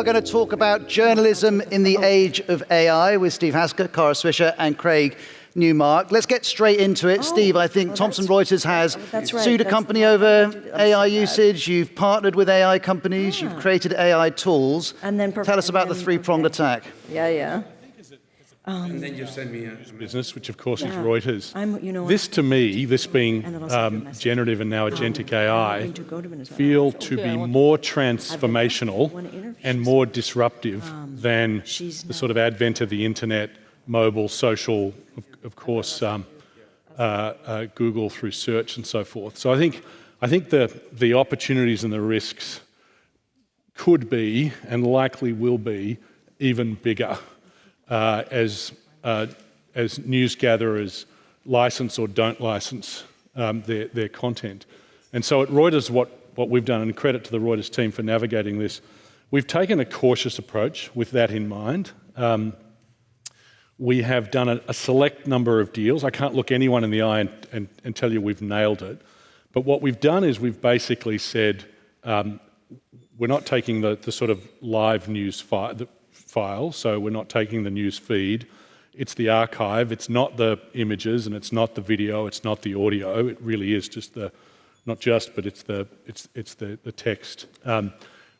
are going to talk about journalism in the age of AI with Steve Hasker, Cara Swisher, and Craig Newmark. Let's get straight into it. Steve, I think Thomson Reuters has sued a company over AI usage. You've partnered with AI companies. You've created AI tools. Tell us about the three-pronged attack. Yeah. And then you send me a business, which of course is Reuters. This to me, this being generative and now agentic AI, feel to be more transformational and more disruptive than the sort of advent of the internet, mobile, social, of course, Google through search and so forth. So I think the opportunities and the risks could be and likely will be even bigger as news gatherers license or don't license their content. And so at Reuters, what we've done, and credit to the Reuters team for navigating this, we've taken a cautious approach with that in mind. We have done a select number of deals. I can't look anyone in the eye and tell you we've nailed it. But what we've done is we've basically said, we're not taking the sort of live news file, so we're not taking the news feed. It's the archive. It's not the images, and it's not the video. It's not the audio. It really is just but it's the text.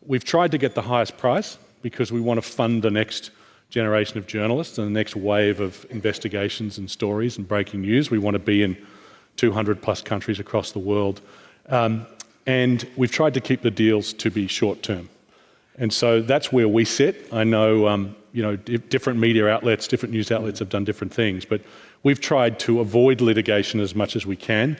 We've tried to get the highest price because we want to fund the next generation of journalists and the next wave of investigations and stories and breaking news. We want to be in 200 plus countries across the world. And we've tried to keep the deals to be short term. And so that's where we sit. I know, different media outlets, different news outlets have done different things, but we've tried to avoid litigation as much as we can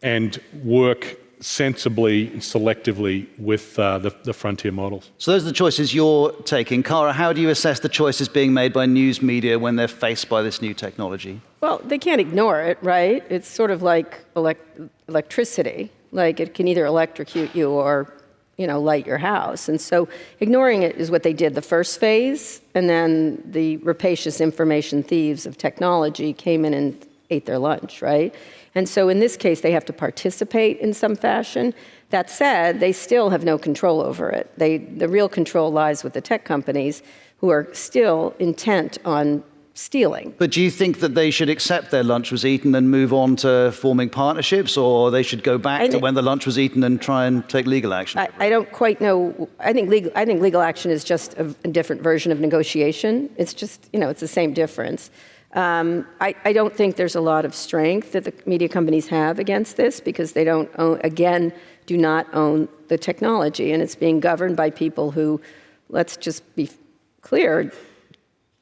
and work sensibly and selectively with the frontier models. So those are the choices you're taking. Cara, how do you assess the choices being made by news media when they're faced by this new technology? Well, they can't ignore it, right? It's sort of like electricity. Like it can either electrocute you or light your house. And so ignoring it is what they did the first phase, and then the rapacious information thieves of technology came in and ate their lunch, right? And so in this case, they have to participate in some fashion. That said, they still have no control over it. The real control lies with the tech companies who are still intent on stealing. But do you think that they should accept their lunch was eaten and move on to forming partnerships, or they should go back to when the lunch was eaten and try and take legal action? I don't quite know. I think legal action is just a different version of negotiation. It's just, it's the same difference. I don't think there's a lot of strength that the media companies have against this because they do not own the technology, and it's being governed by people who, let's just be clear,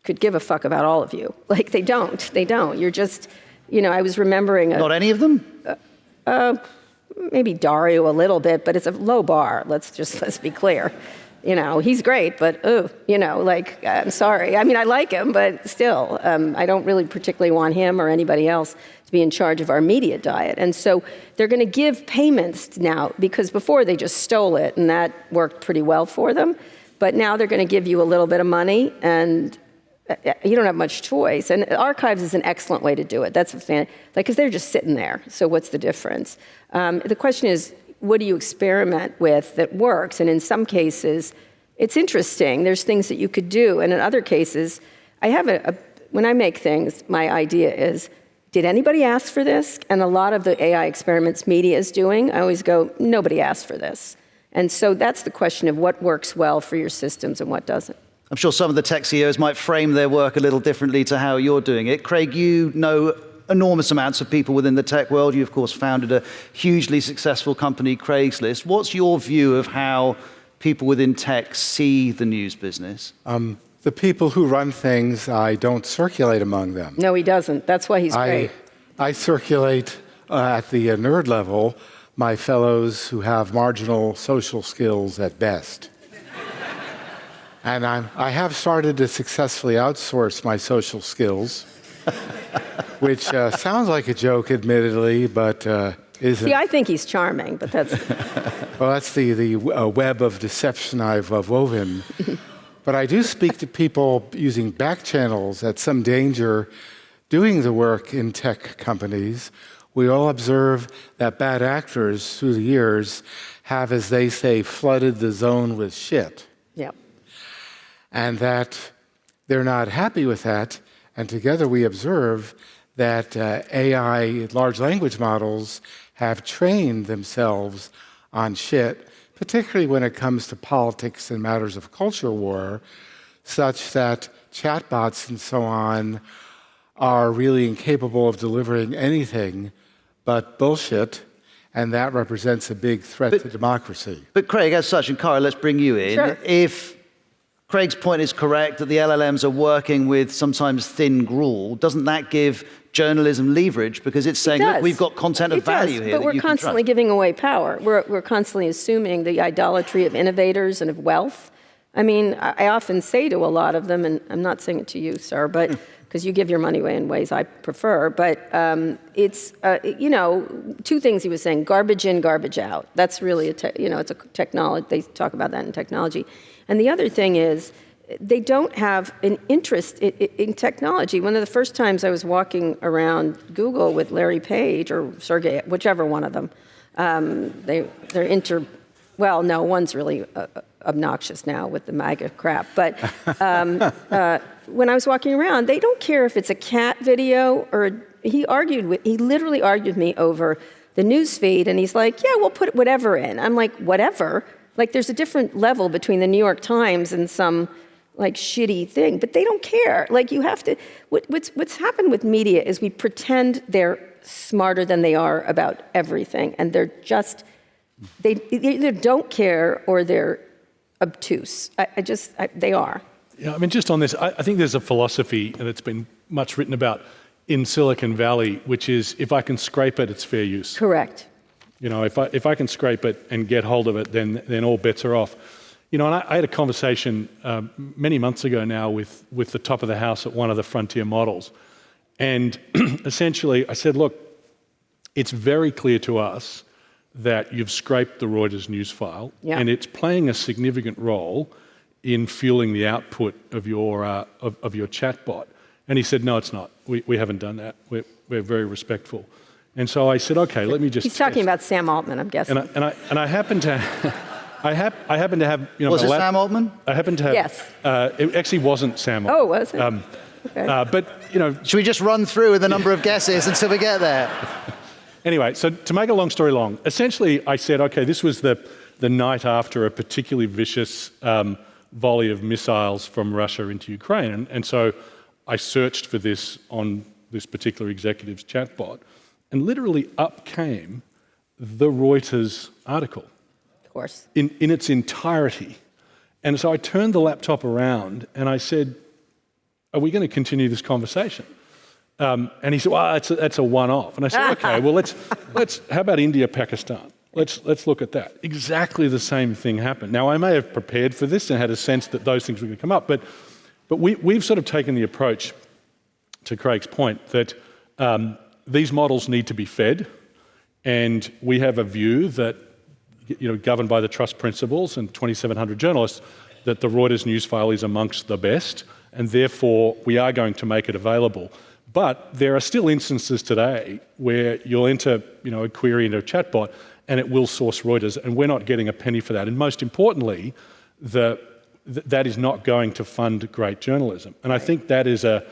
could give a fuck about all of you. Like they don't. You're just, I was remembering. Not any of them? Maybe Dario a little bit, but it's a low bar. Let's be clear. He's great, but I'm sorry. I mean, I like him, but still, I don't really particularly want him or anybody else to be in charge of our media diet. And so they're going to give payments now, because before they just stole it, and that worked pretty well for them. But now they're going to give you a little bit of money, and you don't have much choice. And archives is an excellent way to do it. That's because they're just sitting there. So what's the difference? The question is, what do you experiment with that works? And in some cases, it's interesting. There's things that you could do. And in other cases, when I make things, my idea is, did anybody ask for this? And a lot of the AI experiments media is doing, I always go, nobody asked for this. And so that's the question of what works well for your systems and what doesn't. I'm sure some of the tech CEOs might frame their work a little differently to how you're doing it. Craig, you know enormous amounts of people within the tech world. You, of course, founded a hugely successful company, Craigslist. What's your view of how people within tech see the news business? The people who run things, I don't circulate among them. No, he doesn't. That's why he's great. I circulate at the nerd level my fellows who have marginal social skills at best. And I have started to successfully outsource my social skills, which sounds like a joke, admittedly, but isn't. See, I think he's charming, but that's... Well, that's the web of deception I've woven. But I do speak to people using back channels at some danger doing the work in tech companies. We all observe that bad actors through the years have, as they say, flooded the zone with shit. Yep. and that they're not happy with that. And together we observe that AI, large language models, have trained themselves on shit, particularly when it comes to politics and matters of culture war, such that chatbots and so on are really incapable of delivering anything but bullshit, and that represents a big threat to democracy. But Craig, as such, and Cara, let's bring you in. Sure. If Craig's point is correct that the LLMs are working with sometimes thin gruel, doesn't that give journalism leverage? Because it's saying, look, we've got content of value here. But we're constantly giving away power. We're constantly assuming the idolatry of innovators and of wealth. I mean, I often say to a lot of them, and I'm not saying it to you, sir, but because you give your money away in ways I prefer, but it's, two things he was saying: garbage in, garbage out. That's really, it's a technology. They talk about that in technology. And the other thing is, they don't have an interest in technology. One of the first times I was walking around Google with Larry Page or Sergey, whichever one of them, well, no, one's really obnoxious now with the MAGA crap. But when I was walking around, they don't care if it's a cat video or he literally argued with me over the news feed, and he's like, yeah, we'll put whatever in. I'm like, whatever? Like, there's a different level between the New York Times and some like shitty thing, but they don't care. Like, you have to, what's happened with media is we pretend they're smarter than they are about everything, and they're just, they either don't care or they're obtuse. They are. Yeah, I mean, just on this, I think there's a philosophy that's been much written about in Silicon Valley, which is if I can scrape it, it's fair use. Correct. If I can scrape it and get hold of it, then all bets are off. And I had a conversation many months ago now with the top of the house at one of the frontier models. And essentially I said, look, it's very clear to us that you've scraped the Reuters news file, and it's playing a significant role in fueling the output of your chatbot. And he said, no, it's not. We haven't done that. We're very respectful. And so I said, okay, let me just. He's talking about Sam Altman, I'm guessing. And I happen to. I happen to have. Was it Sam Altman? I happen to have. Yes. It actually wasn't Sam Altman. Oh, was it? Okay. But Should we just run through with the number of guesses until we get there? Anyway, so to make a long story long, essentially I said, okay, this was the night after a particularly vicious volley of missiles from Russia into Ukraine, and so I searched for this on this particular executive's chatbot. And literally up came the Reuters article. Of course. In its entirety. And so I turned the laptop around and I said, are we going to continue this conversation? And he said, well, that's a one-off. And I said, okay, well, let's how about India, Pakistan? Let's look at that. Exactly the same thing happened. Now, I may have prepared for this and had a sense that those things were going to come up, but we've sort of taken the approach, to Craig's point, that these models need to be fed, and we have a view that, governed by the trust principles and 2,700 journalists, that the Reuters news file is amongst the best, and therefore we are going to make it available. But there are still instances today where you'll enter, a query into a chatbot, and it will source Reuters, and we're not getting a penny for that. And most importantly, that is not going to fund great journalism. And I think that is that's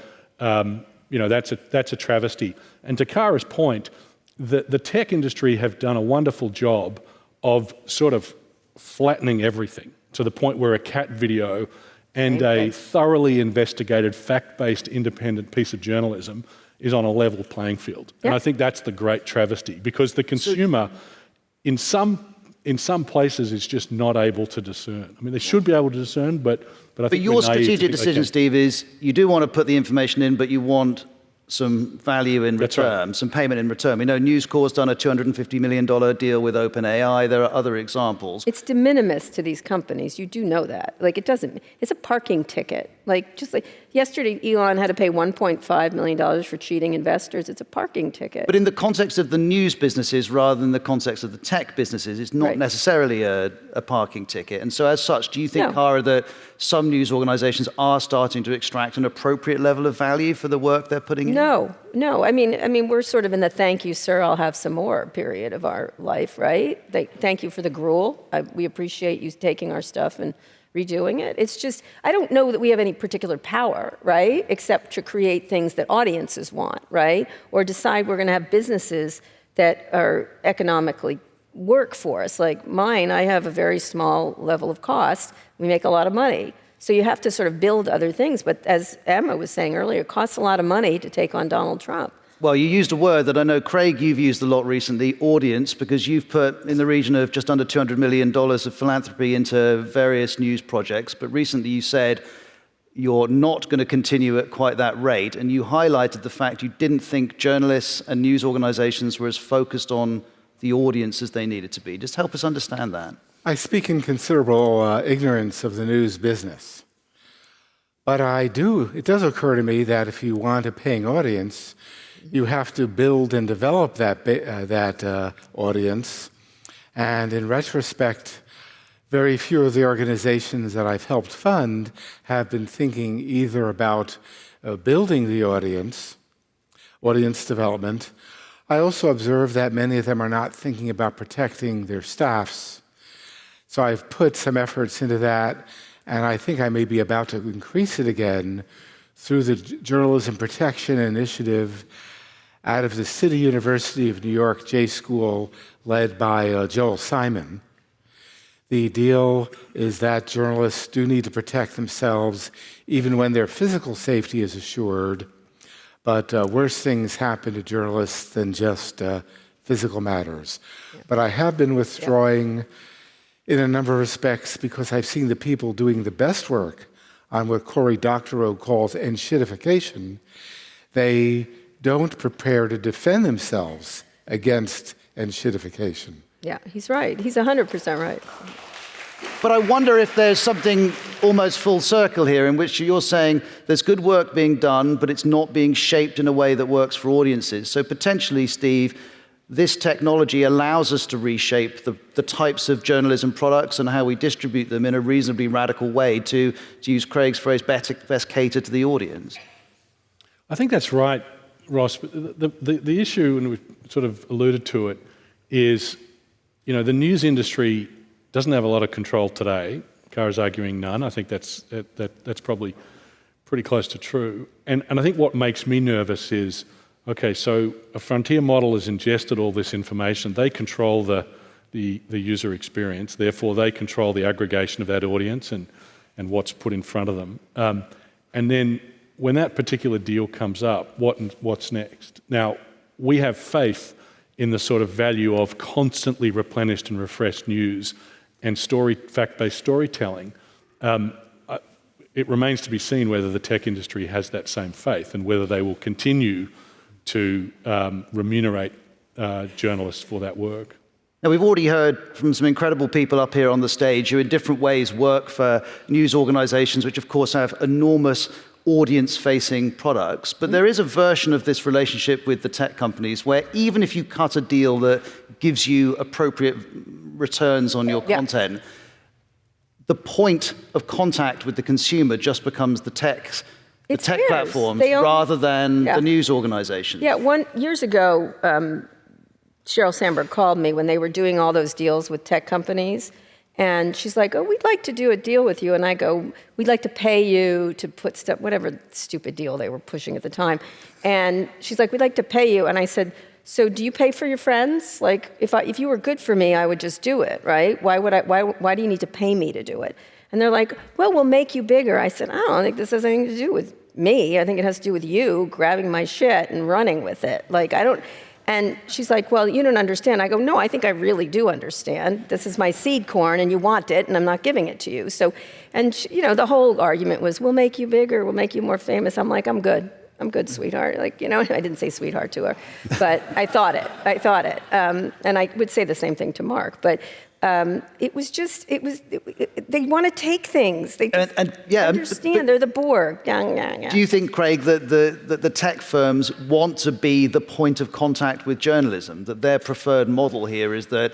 a travesty. And to Kara's point, the tech industry have done a wonderful job of sort of flattening everything to the point where a cat video and a thoroughly investigated, fact-based, independent piece of journalism is on a level playing field. Yep. And I think that's the great travesty, because the consumer, in some places, is just not able to discern. I mean, they should be able to discern, but I think But your strategic decision, Steve, is you do want to put the information in, but you want some value in return, some payment in return. We know News Corp's done a $250 million deal with OpenAI. There are other examples. It's de minimis to these companies. You do know that. It's a parking ticket. Just like yesterday, Elon had to pay $1.5 million for cheating investors. It's a parking ticket. But in the context of the news businesses rather than the context of the tech businesses, it's not necessarily a parking ticket. And so as such, do you think, Kara, that some news organizations are starting to extract an appropriate level of value for the work they're putting in? No. I mean, we're sort of in the thank you, sir, I'll have some more period of our life, right? Thank you for the gruel. We appreciate you taking our stuff and redoing it. It's just, I don't know that we have any particular power, right? Except to create things that audiences want, right? Or decide we're going to have businesses that are economically work for us. Like mine, I have a very small level of cost. We make a lot of money. So you have to sort of build other things. But as Emma was saying earlier, it costs a lot of money to take on Donald Trump. Well, you used a word that I know, Craig, you've used a lot recently, audience, because you've put in the region of just under $200 million of philanthropy into various news projects. But recently you said you're not going to continue at quite that rate. And you highlighted the fact you didn't think journalists and news organizations were as focused on the audience as they needed to be. Just help us understand that. I speak in considerable ignorance of the news business. But it does occur to me that if you want a paying audience, you have to build and develop that audience. And in retrospect, very few of the organizations that I've helped fund have been thinking either about building the audience development. I also observe that many of them are not thinking about protecting their staffs. So I've put some efforts into that, and I think I may be about to increase it again through the Journalism Protection Initiative out of the City University of New York J School, led by Joel Simon. The deal is that journalists do need to protect themselves even when their physical safety is assured, but worse things happen to journalists than just physical matters. Yeah. But I have been withdrawing in a number of respects because I've seen the people doing the best work on what Cory Doctorow calls enshittification. They don't prepare to defend themselves against enshittification. Yeah, he's right. He's 100% right. But I wonder if there's something almost full circle here in which you're saying there's good work being done, but it's not being shaped in a way that works for audiences. So potentially, Steve, this technology allows us to reshape the types of journalism products and how we distribute them in a reasonably radical way to use Craig's phrase, best cater to the audience. I think that's right, Ross. The issue, and we've sort of alluded to it, is, the news industry doesn't have a lot of control today. Kara's arguing none. I think that's probably pretty close to true. And I think what makes me nervous is, okay, so a frontier model has ingested all this information. They control the user experience. Therefore, they control the aggregation of that audience and what's put in front of them. And then when that particular deal comes up, what's next? Now, we have faith in the sort of value of constantly replenished and refreshed news and fact-based storytelling. It remains to be seen whether the tech industry has that same faith and whether they will continue to remunerate journalists for that work. Now, we've already heard from some incredible people up here on the stage who in different ways work for news organizations, which of course have enormous audience-facing products. But there is a version of this relationship with the tech companies where even if you cut a deal that gives you appropriate returns on your content, the point of contact with the consumer just becomes the tech platforms rather than the news organizations. Yeah, years ago, Sheryl Sandberg called me when they were doing all those deals with tech companies. And she's like, oh, we'd like to do a deal with you. And I go, we'd like to pay you to put stuff, whatever stupid deal they were pushing at the time. And she's like, we'd like to pay you. And I said, so do you pay for your friends? Like, if you were good for me, I would just do it, right? Why do you need to pay me to do it? And they're like, well, we'll make you bigger. I said, I don't think this has anything to do with me. I think it has to do with you grabbing my shit and running with it. Like, I don't. And she's like, well, you don't understand. I go, no, I think I really do understand. This is my seed corn, and you want it, and I'm not giving it to you. So, and the whole argument was, we'll make you bigger, we'll make you more famous. I'm like, I'm good, sweetheart. Like, I didn't say sweetheart to her, but I thought it. And I would say the same thing to Mark, but they want to take things. They understand. They're the Borg. Do you think, Craig, that the tech firms want to be the point of contact with journalism? That their preferred model here is that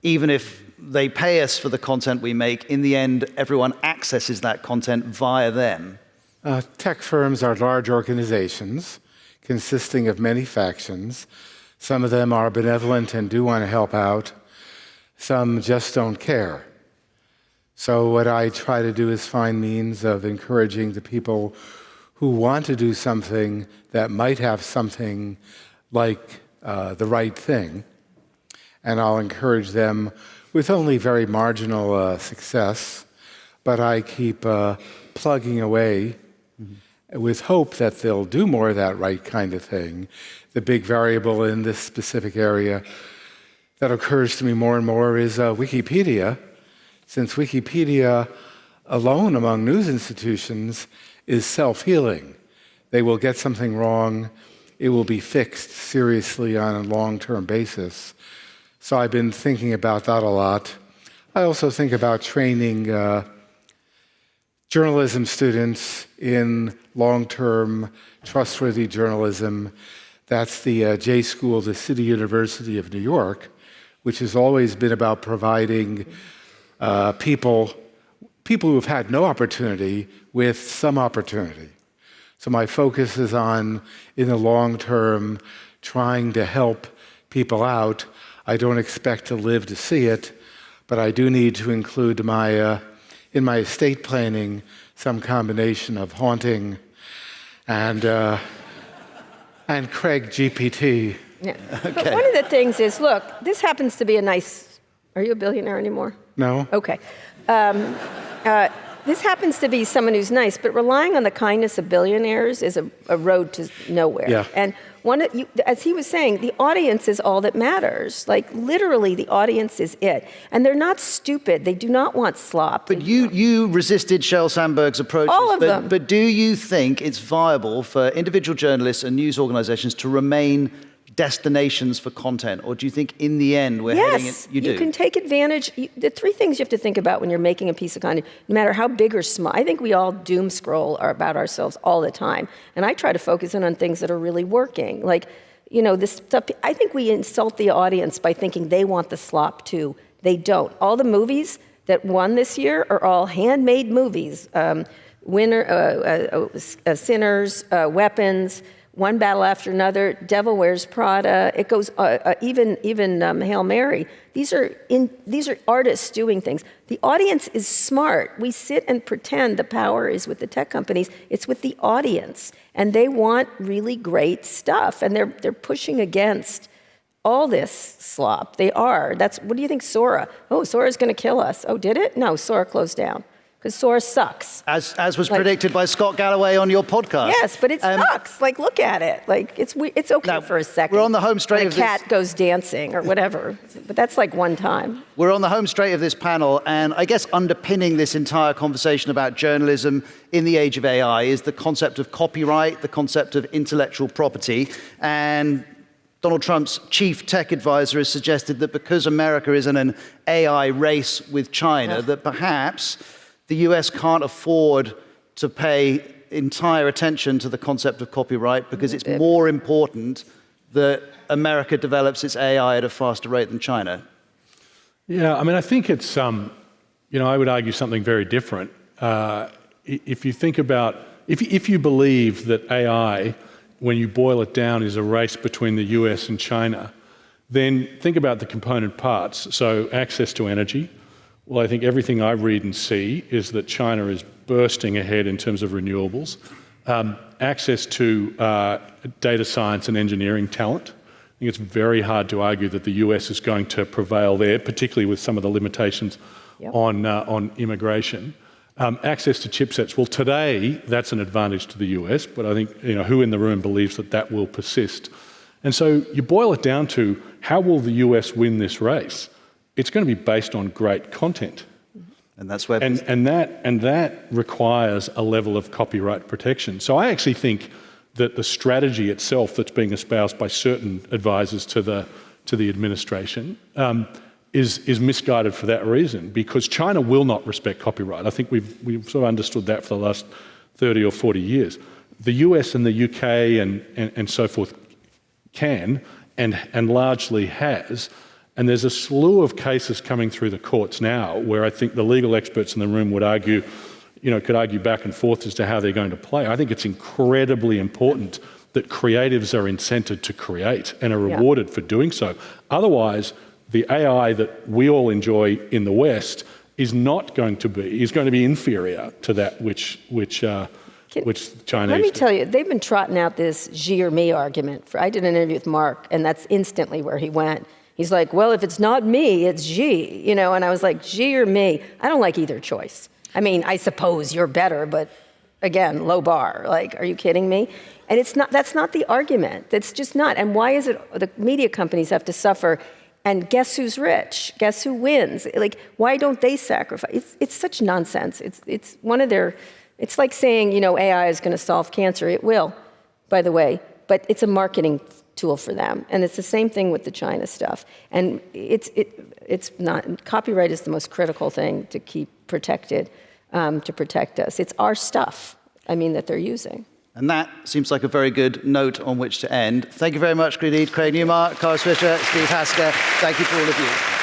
even if they pay us for the content we make, in the end, everyone accesses that content via them? Tech firms are large organizations consisting of many factions. Some of them are benevolent and do want to help out. Some just don't care. So what I try to do is find means of encouraging the people who want to do something that might have something like the right thing, and I'll encourage them with only very marginal success, but I keep plugging away with hope that they'll do more of that right kind of thing. The big variable in this specific area that occurs to me more and more is Wikipedia, since Wikipedia alone among news institutions is self-healing. They will get something wrong, it will be fixed seriously on a long-term basis. So I've been thinking about that a lot. I also think about training journalism students in long-term trustworthy journalism. That's the J School, the City University of New York, which has always been about providing people who have had no opportunity with some opportunity. So my focus is on, in the long term, trying to help people out. I don't expect to live to see it, but I do need to include in my estate planning some combination of haunting and Craig GPT. Yeah. Okay. But one of the things is, look, this happens to be a nice. Are you a billionaire anymore? No. Okay. This happens to be someone who's nice, but relying on the kindness of billionaires is a road to nowhere. Yeah. And as he was saying, the audience is all that matters. Like, literally, the audience is it. And they're not stupid. They do not want slop. But you resisted Sheryl Sandberg's approaches. All of them. But do you think it's viable for individual journalists and news organizations to remain destinations for content? Or do you think in the end we're heading it? You do? You can take advantage. The three things you have to think about when you're making a piece of content, no matter how big or small. I think we all doom scroll about ourselves all the time. And I try to focus in on things that are really working. Like, this stuff. I think we insult the audience by thinking they want the slop too. They don't. All the movies that won this year are all handmade movies. Sinners, Weapons, One Battle After Another, Devil Wears Prada. It goes even Hail Mary. These are artists doing things. The audience is smart. We sit and pretend the power is with the tech companies. It's with the audience, and they want really great stuff, and they're pushing against all this slop. They are. What do you think, Sora? Oh, Sora's going to kill us. Oh, did it? No, Sora closed down. Because Sora sucks. As was predicted by Scott Galloway on your podcast. Yes, but it sucks. Like, look at it. Like, it's okay now, for a second. We're on the home straight of this. A cat goes dancing or whatever. But that's like one time. We're on the home straight of this panel, and I guess underpinning this entire conversation about journalism in the age of AI is the concept of copyright, the concept of intellectual property, and Donald Trump's chief tech advisor has suggested that because America is in an AI race with China, that perhaps the US can't afford to pay entire attention to the concept of copyright because it's more important that America develops its AI at a faster rate than China. Yeah, I mean, I think it's, I would argue something very different. If you think about, if you believe that AI, when you boil it down, is a race between the US and China, then think about the component parts. So access to energy. Well, I think everything I read and see is that China is bursting ahead in terms of renewables. Access to data science and engineering talent. I think it's very hard to argue that the US is going to prevail there, particularly with some of the limitations on immigration. Access to chipsets. Well, today, that's an advantage to the US, but I think who in the room believes that that will persist? And so you boil it down to, how will the US win this race? It's going to be based on great content. And that's where and that requires a level of copyright protection. So I actually think that the strategy itself that's being espoused by certain advisors to the administration is misguided for that reason, because China will not respect copyright. I think we've sort of understood that for the last 30 or 40 years. The US and the UK and so forth can and largely has. And there's a slew of cases coming through the courts now where I think the legal experts in the room would argue, could argue back and forth as to how they're going to play. I think it's incredibly important that creatives are incented to create and are rewarded for doing so. Otherwise, the AI that we all enjoy in the West is not going to be, is going to be inferior to that which Chinese. Let me tell you, they've been trotting out this Xi or me argument. I did an interview with Mark, and that's instantly where he went. He's like, well, if it's not me, it's Xi, and I was like, Xi or me? I don't like either choice. I mean, I suppose you're better, but again, low bar. Like, are you kidding me? And that's not the argument. That's just not. And why is it the media companies have to suffer? And guess who's rich? Guess who wins? Like, why don't they sacrifice? It's such nonsense. It's one of their. It's like saying, AI is going to solve cancer. It will, by the way, but it's a marketing tool for them. And it's the same thing with the China stuff. And it's not, copyright is the most critical thing to keep protected, to protect us. It's our stuff, that they're using. And that seems like a very good note on which to end. Thank you very much, Craig Newmark, Kara Swisher, Steve Hasker. Thank you to all of you.